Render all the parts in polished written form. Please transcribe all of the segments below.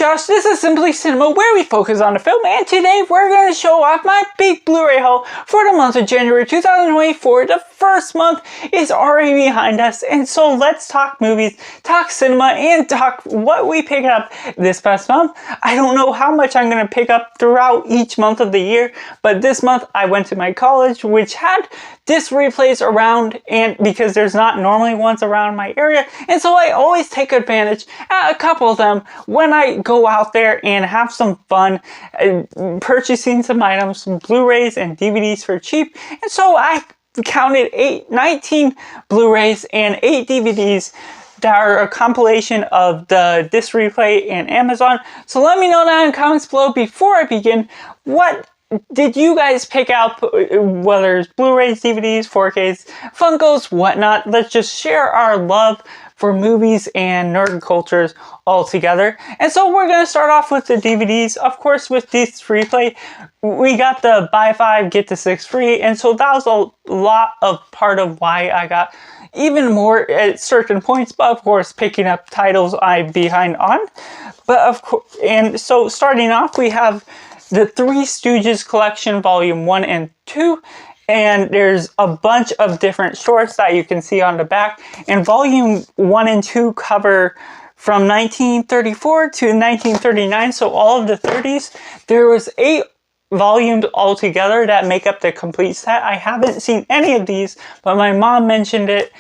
Josh, this is Simply Cinema, where we focus on the film, and today we're going to show off my big Blu-ray haul for the month of January 2024. The first month is already behind us, and so let's talk movies, talk cinema, and talk what we picked up this past month. I don't know how much I'm going to pick up throughout each month of the year, but this month I went to my college, which had disc replays around, and because there's not normally ones around my area, and so I always take advantage at a couple of them when I go out there and have some fun purchasing some items, some Blu-rays and DVDs for cheap. And so I counted 19 Blu-rays and 8 DVDs that are a compilation of the disc replay and Amazon. So let me know down in the comments below before I begin, what did you guys pick out, whether it's Blu-rays, DVDs, 4Ks, Funkos, whatnot. Let's just share our love for movies and nerd cultures all together. And so we're going to start off with the DVDs. Of course, with this replay, we got the buy 5, get the 6 free. And so that was a lot of part of why I got even more at certain points. But of course, picking up titles I'm behind on. But of course, and so starting off, we have the Three Stooges collection, volume 1 and 2. And there's a bunch of different shorts that you can see on the back. And volume 1 and 2 cover from 1934 to 1939, so all of the 30s. There was 8 volumes altogether that make up the complete set. I haven't seen any of these, but my mom mentioned it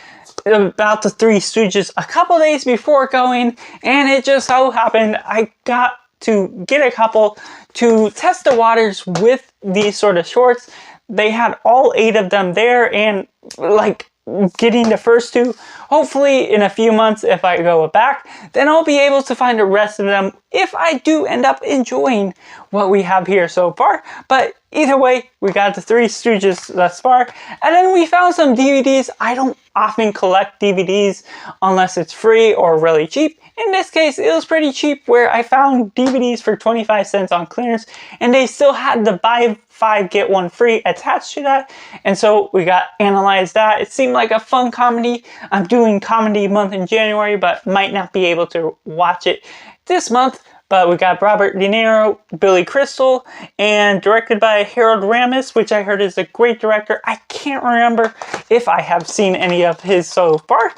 about the Three Stooges a couple days before going, and it just so happened I got to get a couple to test the waters with these sort of shorts. They had all 8 of them there, and like getting the first 2, hopefully in a few months if I go back, then I'll be able to find the rest of them if I do end up enjoying what we have here so far. But either way, we got the Three Stooges thus far, and then we found some DVDs. I don't often collect DVDs unless it's free or really cheap. In this case, it was pretty cheap, where I found DVDs for 25 cents on clearance, and they still had the buy 5, get 1 free attached to that. And so we got analyzed that. It seemed like a fun comedy. I'm doing comedy month in January, but might not be able to watch it this month. But we got Robert De Niro, Billy Crystal, and directed by Harold Ramis, which I heard is a great director. I can't remember if I have seen any of his so far.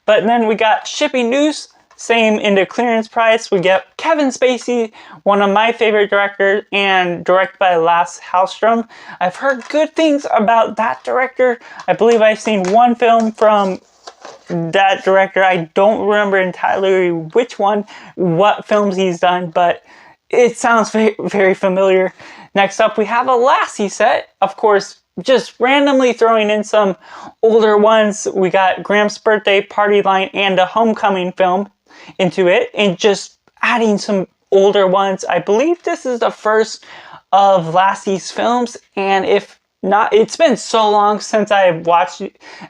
But then we got Shipping News. Same in the clearance price. We get Kevin Spacey, one of my favorite directors, and directed by Lasse Hallström. I've heard good things about that director. I believe I've seen one film from that director. I don't remember entirely which one, what films he's done, but it sounds very, very familiar. Next up, we have a Lassie set. Of course, just randomly throwing in some older ones. We got Gramp's Birthday, Party Line, and a Homecoming film into it, and just adding some older ones. I believe this is the first of Lassie's films, and if not, it's been so long since I've watched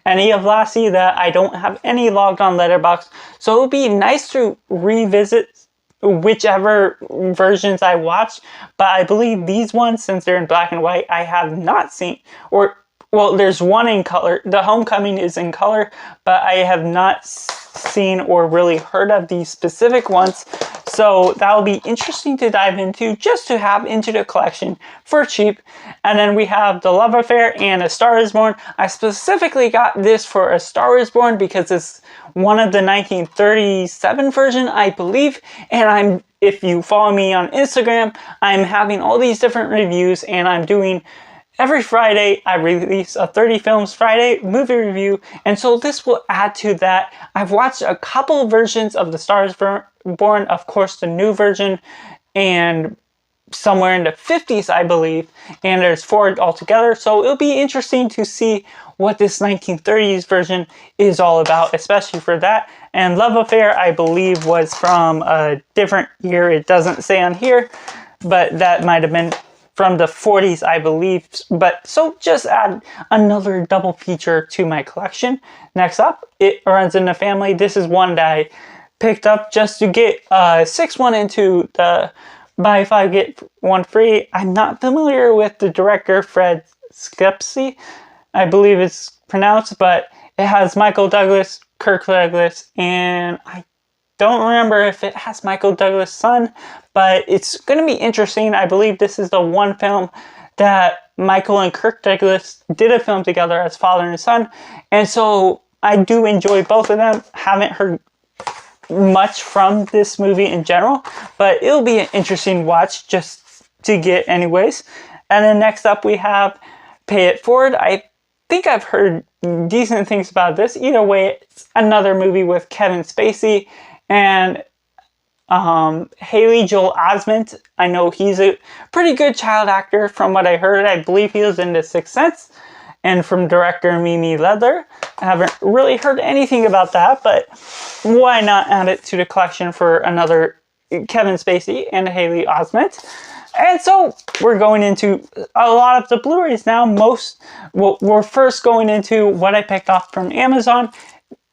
any of Lassie that I don't have any logged on Letterboxd, so it would be nice to revisit whichever versions I watched. But I believe these ones, since they're in black and white, I have not seen, or well, there's one in color. The Homecoming is in color, but I have not seen or really heard of these specific ones. So that will be interesting to dive into, just to have into the collection for cheap. And then we have The Love Affair and A Star Is Born. I specifically got this for A Star Is Born because it's one of the 1937 version, I believe. And if you follow me on Instagram, I'm having all these different reviews, and I'm doing every Friday. I release a 30 Films Friday movie review, and so this will add to that. I've watched a couple versions of The Star Is Born, of course the new version, and somewhere in the 50s, I believe, and there's 4 altogether, so it'll be interesting to see what this 1930s version is all about, especially for that. And Love Affair, I believe, was from a different year. It doesn't say on here, but that might have been from the 40s, I believe. But so just add another double feature to my collection. Next up, It Runs in the Family. This is one that I picked up just to get 6-1 into the buy 5 get 1 free. I'm not familiar with the director, Fred Schepisi, I believe it's pronounced, but it has Michael Douglas, Kirk Douglas, and I don't remember if it has Michael Douglas' son, but it's going to be interesting. I believe this is the one film that Michael and Kirk Douglas did a film together as father and son. And so I do enjoy both of them. Haven't heard much from this movie in general, but it'll be an interesting watch just to get anyways. And then next up we have Pay It Forward. I think I've heard decent things about this. Either way, it's another movie with Kevin Spacey and Haley Joel Osment. I know he's a pretty good child actor from what I heard. I believe he was in The Sixth Sense. And from director Mimi Ledler. I haven't really heard anything about that, but why not add it to the collection for another Kevin Spacey and Haley Osment? And so we're going into a lot of the Blu-rays now. We're first going into what I picked up from Amazon.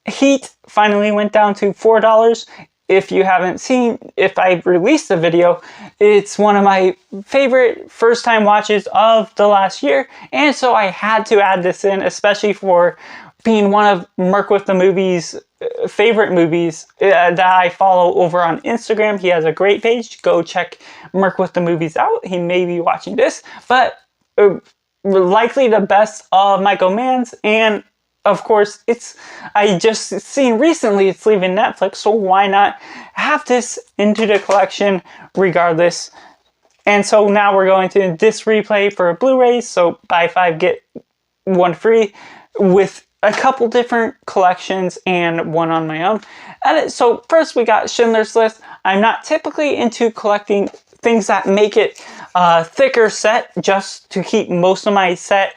Heat finally went down to $4. If you haven't seen, if I released the video, it's one of my favorite first time watches of the last year. And so I had to add this in, especially for being one of Merc with the Movies' favorite movies that I follow over on Instagram. He has a great page. Go check Merc with the Movies out. He may be watching this, but likely the best of Michael Mann's. And of course, I just seen recently it's leaving Netflix, so why not have this into the collection regardless? And so now we're going to this replay for Blu-rays, so buy 5, get 1 free with a couple different collections and one on my own. And so first we got Schindler's List. I'm not typically into collecting things that make it a thicker set just to keep most of my set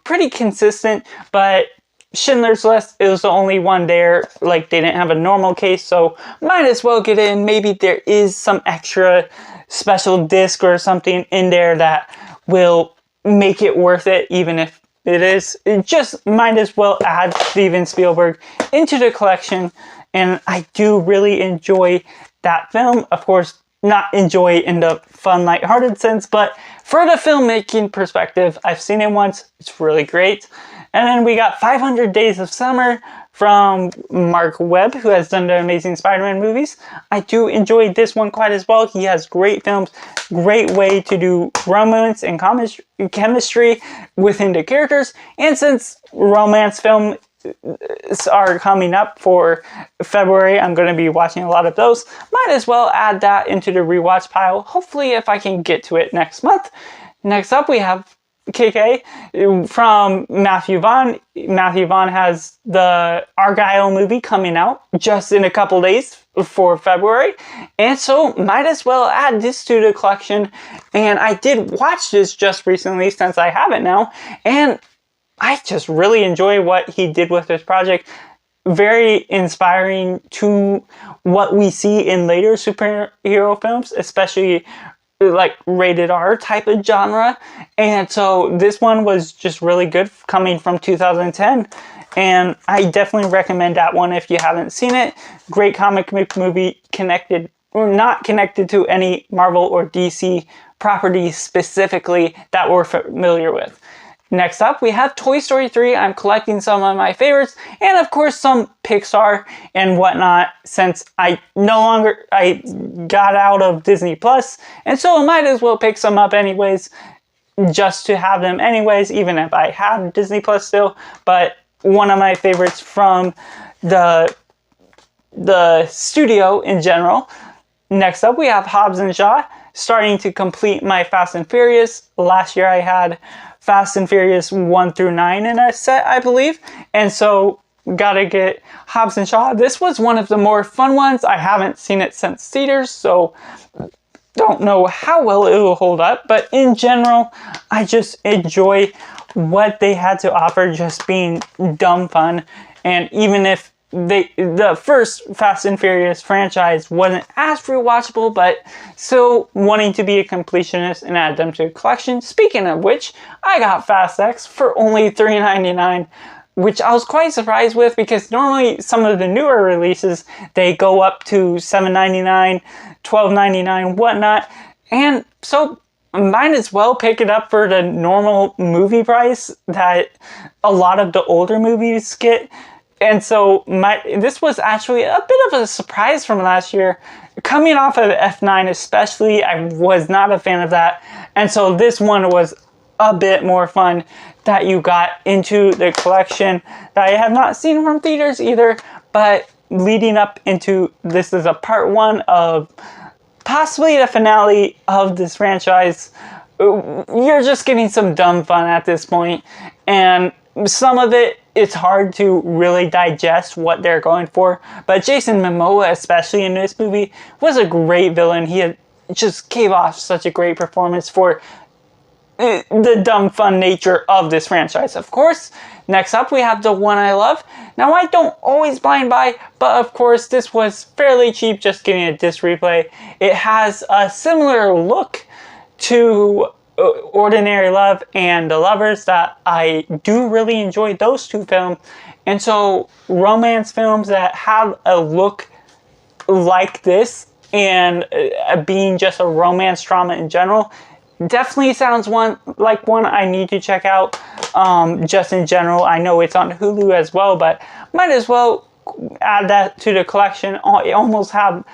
pretty consistent, but Schindler's List is the only one there. Like, they didn't have a normal case, so might as well get in. Maybe there is some extra special disc or something in there that will make it worth it, even if it is. It just might as well add Steven Spielberg into the collection, and I do really enjoy that film. Of course, not enjoy in the fun, lighthearted sense, but for the filmmaking perspective, I've seen it once. It's really great. And then we got 500 Days of Summer from Mark Webb, who has done the Amazing Spider-Man movies. I do enjoy this one quite as well. He has great films, great way to do romance and chemistry within the characters. And since romance films are coming up for February, I'm going to be watching a lot of those. Might as well add that into the rewatch pile, hopefully if I can get to it next month. Next up we have KK from Matthew Vaughn. Matthew Vaughn has the Argyle movie coming out just in a couple days for February, and so might as well add this to the collection. And I did watch this just recently since I have it now, and I just really enjoy what he did with this project. Very inspiring to what we see in later superhero films, especially like rated R type of genre. And so this one was just really good, coming from 2010, and I definitely recommend that one if you haven't seen it. Great comic book movie, connected or not connected to any Marvel or DC properties specifically that we're familiar with. Next up, we have Toy Story 3. I'm collecting some of my favorites, and of course some Pixar and whatnot, since I got out of Disney Plus, and so I might as well pick some up anyways, just to have them anyways, even if I have Disney Plus still. But one of my favorites from the studio in general. Next up, we have Hobbs and Shaw, starting to complete my Fast and Furious. Last year I had Fast and Furious 1 through 9 in a set, I believe. And so gotta get Hobbs and Shaw. This was one of the more fun ones. I haven't seen it since theaters, so don't know how well it will hold up. But in general, I just enjoy what they had to offer, just being dumb fun. And even if the first Fast and Furious franchise wasn't as rewatchable, but still wanting to be a completionist and add them to a collection. Speaking of which, I got Fast X for only $3.99, which I was quite surprised with, because normally some of the newer releases, they go up to $7.99, $12.99, whatnot. And so might as well pick it up for the normal movie price that a lot of the older movies get. And so this was actually a bit of a surprise from last year. Coming off of F9 especially, I was not a fan of that. And so this one was a bit more fun that you got into the collection that I have not seen from theaters either. But leading up into, this is a part one of possibly the finale of this franchise. You're just getting some dumb fun at this point. And some of it's hard to really digest what they're going for. But Jason Momoa, especially in this movie, was a great villain. He just gave off such a great performance for the dumb fun nature of this franchise. Of course, next up we have The One I Love. Now, I don't always blind buy, but of course this was fairly cheap, just getting a disc replay. It has a similar look to Ordinary Love and The Lovers that I do really enjoy those two films. And so romance films that have a look like this and being just a romance drama in general definitely sounds like one I need to check out. Just in general, I know it's on Hulu as well, but might as well add that to the collection. I almost have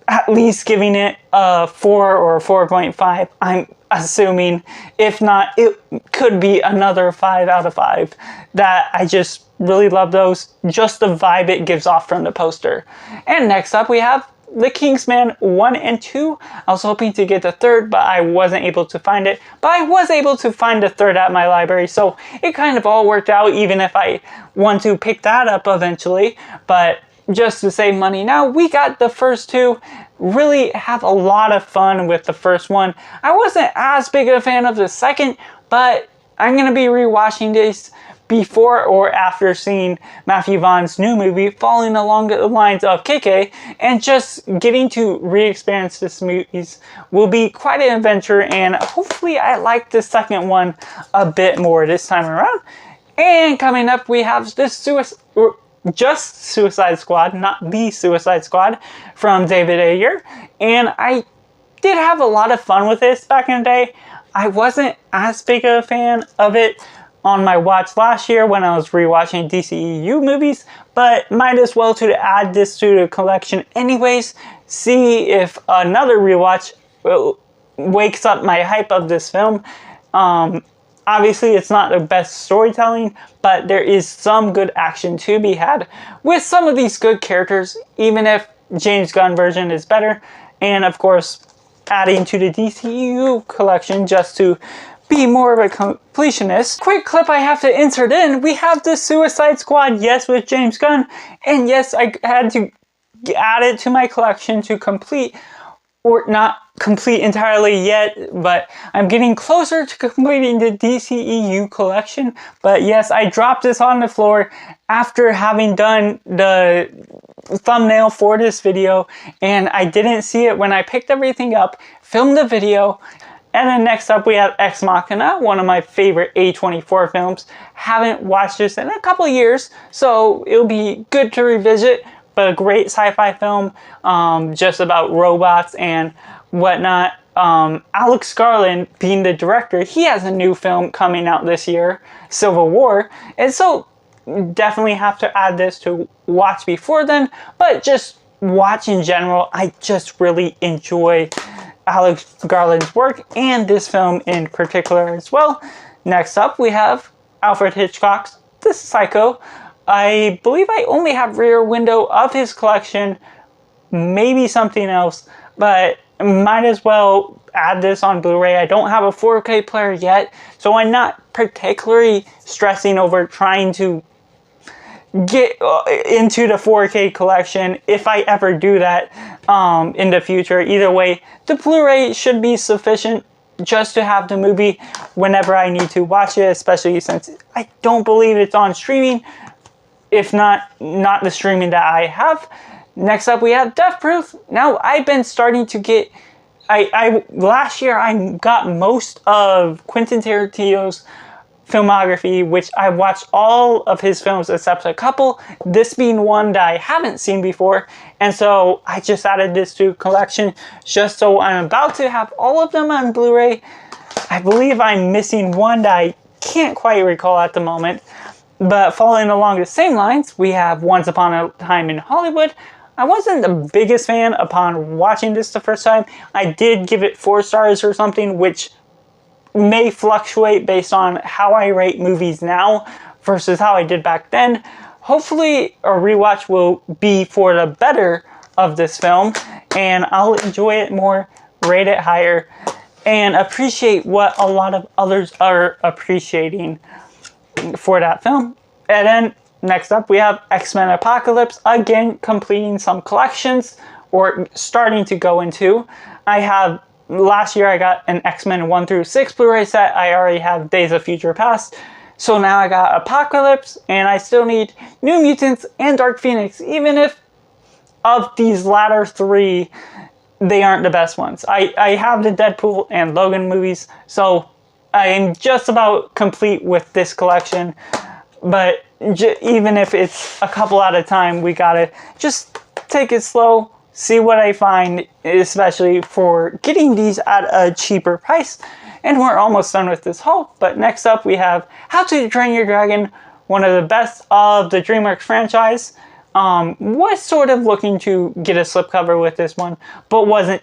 at least giving it a 4 or 4.5. I'm assuming. If not, it could be another 5 out of 5. That I just really love those. Just the vibe it gives off from the poster. And next up we have The Kingsman 1 and 2. I was hoping to get the third, but I wasn't able to find it. But I was able to find the third at my library, so it kind of all worked out, even if I want to pick that up eventually. But just to save money now, we got the first two. Really have a lot of fun with the first one. I wasn't as big a fan of the second, but I'm going to be rewatching this before or after seeing Matthew Vaughn's new movie, following along the lines of KK, and just getting to re-experience this movies will be quite an adventure, and hopefully I like the second one a bit more this time around. And coming up, we have this Suicide Squad, not The Suicide Squad, from David Ayer, and I did have a lot of fun with this back in the day. I wasn't as big of a fan of it on my watch last year when I was rewatching DCEU movies, but might as well to add this to the collection anyways, see if another rewatch wakes up my hype of this film. Obviously, it's not the best storytelling, but there is some good action to be had with some of these good characters, even if James Gunn version is better. And of course, adding to the DCEU collection just to be more of a completionist. Quick clip I have to insert in. We have the Suicide Squad, yes, with James Gunn. And yes, I had to add it to my collection to complete, or not complete entirely yet, but I'm getting closer to completing the DCEU collection. But yes, I dropped this on the floor after having done the thumbnail for this video, and I didn't see it when I picked everything up, filmed the video. And then next up we have Ex Machina, one of my favorite A24 films. Haven't watched this in a couple years, so it'll be good to revisit, but a great sci-fi film, just about robots and whatnot. Alex Garland being the director, he has a new film coming out this year, Civil War, and so definitely have to add this to watch before then, but just watch in general. I just really enjoy Alex Garland's work and this film in particular as well. Next up we have Alfred Hitchcock's The Psycho. I believe I only have Rear Window of his collection, maybe something else, but might as well add this on Blu-ray. I don't have a 4K player yet, so I'm not particularly stressing over trying to get into the 4K collection if I ever do that in the future. Either way, the Blu-ray should be sufficient just to have the movie whenever I need to watch it, especially since I don't believe it's on streaming, if not the streaming that I have. Next up we have Death Proof. Now I've been starting to get, last year I got most of Quentin Tarantino's filmography, which I watched all of his films except a couple, this being one that I haven't seen before, and so I just added this to collection just so I'm about to have all of them on Blu-ray. I believe I'm missing one that I can't quite recall at the moment, But following along the same lines, we have Once Upon a Time in Hollywood. I wasn't the biggest fan upon watching this the first time. I did give it 4 stars or something, which may fluctuate based on how I rate movies now versus how I did back then. Hopefully a rewatch will be for the better of this film, and I'll enjoy it more, rate it higher, and appreciate what a lot of others are appreciating for that film. And then next up we have X-Men Apocalypse, again completing some collections, or starting to go into. Last year I got an X-Men 1 through 6 Blu-ray set. I already have Days of Future Past. So now I got Apocalypse, and I still need New Mutants and Dark Phoenix, even if of these latter 3, they aren't the best ones. I have the Deadpool and Logan movies, so I am just about complete with this collection. But even if it's a couple at a time, we gotta just take it slow, see what I find, especially for getting these at a cheaper price. And we're almost done with this haul, but next up we have How to Train Your Dragon, one of the best of the DreamWorks franchise. Was sort of looking to get a slipcover with this one, but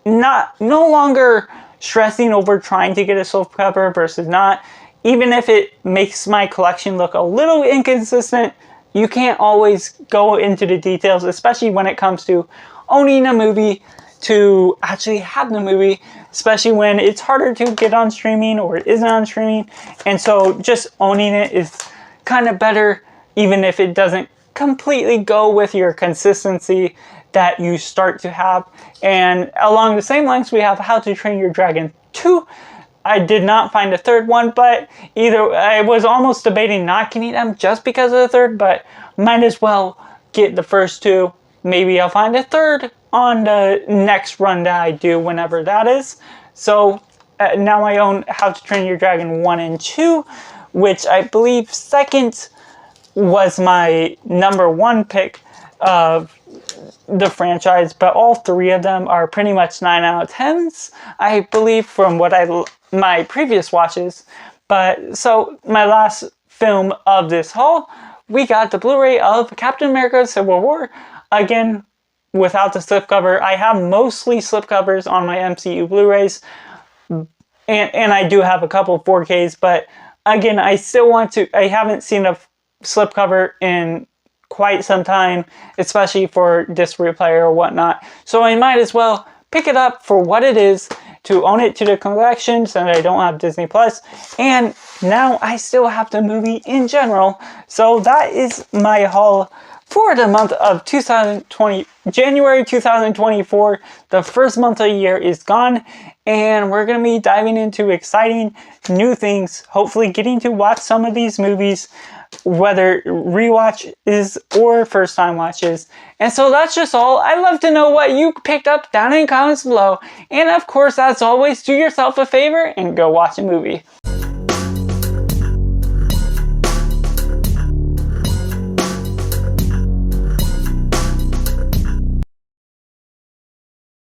no longer stressing over trying to get a slipcover versus not. Even if it makes my collection look a little inconsistent, you can't always go into the details, especially when it comes to owning a movie, to actually have the movie, especially when it's harder to get on streaming or it isn't on streaming. And so just owning it is kind of better, even if it doesn't completely go with your consistency that you start to have. And along the same lines, we have How to Train Your Dragon 2. I did not find a third one, but I was almost debating not getting them just because of the third, but might as well get the first 2. Maybe I'll find a third on the next run that I do, whenever that is. So now I own How to Train Your Dragon 1 and 2, which I believe second was my number 1 pick of the franchise, but all 3 of them are pretty much 9 out of 10s, I believe, from what my previous watches. But so my last film of this haul, we got the Blu-ray of Captain America Civil War. Again, without the slipcover. I have mostly slipcovers on my MCU Blu-rays, and I do have a couple 4Ks, but again, I haven't seen a slipcover in quite some time, especially for disc replayer or whatnot, so I might as well pick it up for what it is, to own it to the collection since I don't have Disney Plus, and now I still have the movie in general. So that is my haul for the month of January 2024. The first month of the year is gone, and we're going to be diving into exciting new things, hopefully getting to watch some of these movies, whether rewatches or first time watches. And so that's just all. I'd love to know what you picked up down in the comments below. And of course, as always, do yourself a favor and go watch a movie.